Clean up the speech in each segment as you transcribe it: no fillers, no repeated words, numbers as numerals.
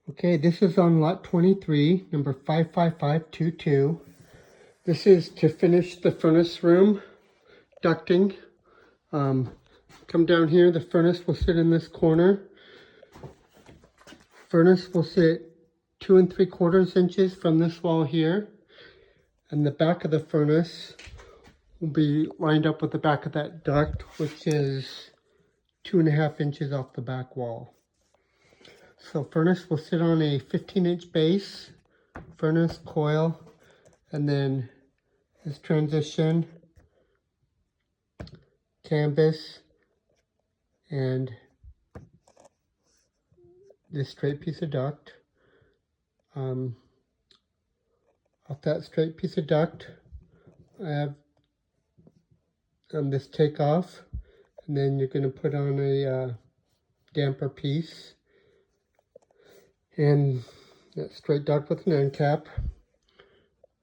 Okay, this is on lot 23, number 55522. This is to finish the furnace room ducting. Come down here, the furnace will sit in this corner. Furnace will sit 2 3/4 inches from this wall here. And the back of the furnace will be lined up with the back of that duct, which is 2.5 inches off the back wall. So furnace will sit on a 15-inch base, furnace, coil, and then this transition, canvas, and this straight piece of duct. Off that straight piece of duct, I have this takeoff, and then you're going to put on a damper piece, and that straight duct with an end cap.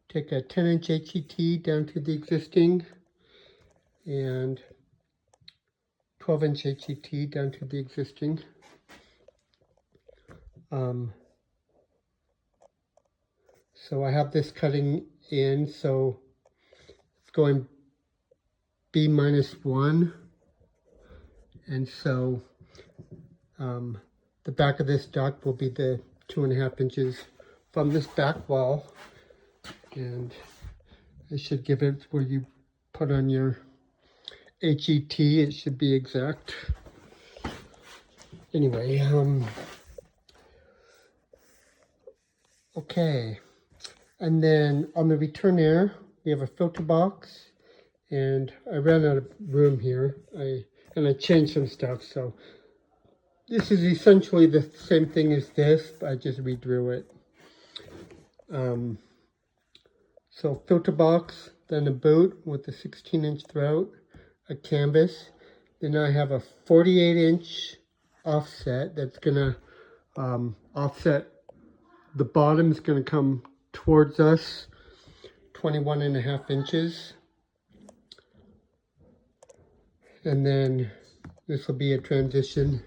Take a 10-inch HET down to the existing, and 12-inch HET down to the existing. So I have this cutting in, so it's going B-1, and so the back of this duct will be the 2.5 inches from this back wall, and I should give it where you put on your HET, it should be exact. Anyway, okay, and then on the return air, we have a filter box, and I ran out of room here, and I changed some stuff, so this is essentially the same thing as this, but I just redrew it. So filter box, then a boot with a 16-inch throat, a canvas, then I have a 48-inch offset that's gonna offset, the bottom is gonna come towards us 21.5 inches, and then this will be a transition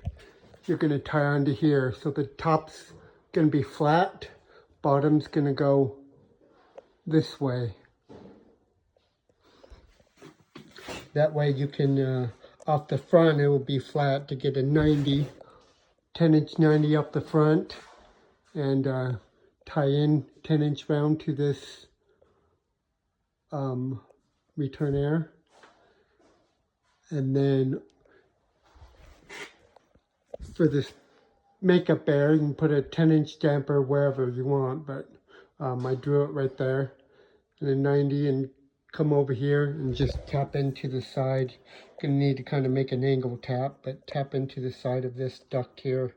you're gonna tie onto here. So the top's gonna be flat, bottom's gonna go this way. That way you can, off the front it will be flat to get a 90, 10-inch 90 up the front, and tie in 10-inch round to this return air. And then for this makeup air, you can put a 10-inch damper wherever you want, but I drew it right there, and a 90, and come over here and just tap into the side. Gonna need to kind of make an angle tap, but tap into the side of this duct here.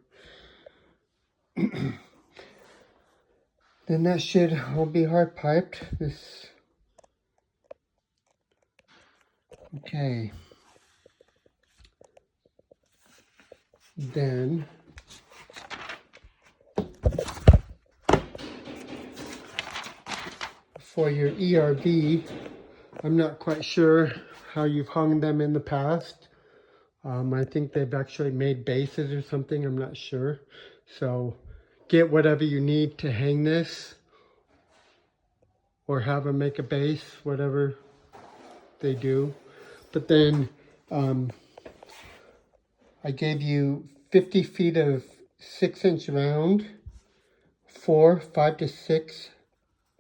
Then that should all be hard piped. This, okay. Then for your ERV, I'm not quite sure how you've hung them in the past. I think they've actually made bases or something, I'm not sure. So get whatever you need to hang this, or have them make a base, whatever they do. But then I gave you 50 feet of 6-inch round, 4 5 to 6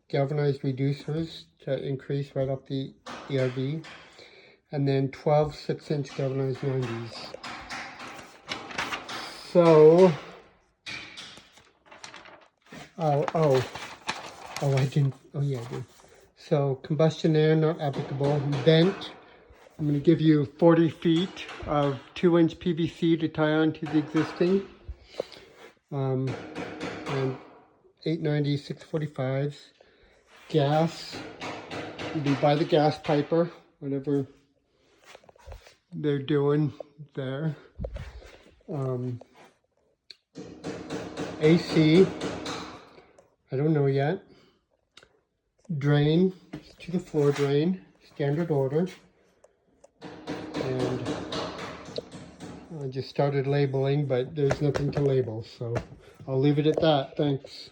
galvanized reducers to increase right up the ERV, and then 12 6-inch galvanized 90s. So, I didn't, oh yeah, I did. So combustion air not applicable. Vent, I'm going to give you 40 feet of 2-inch PVC to tie on to the existing, and 890 645s. Gas, will be by the gas piper, whatever they're doing there. AC, I don't know yet. Drain to the floor drain, standard order. And I just started labeling, but there's nothing to label, so I'll leave it at that. Thanks.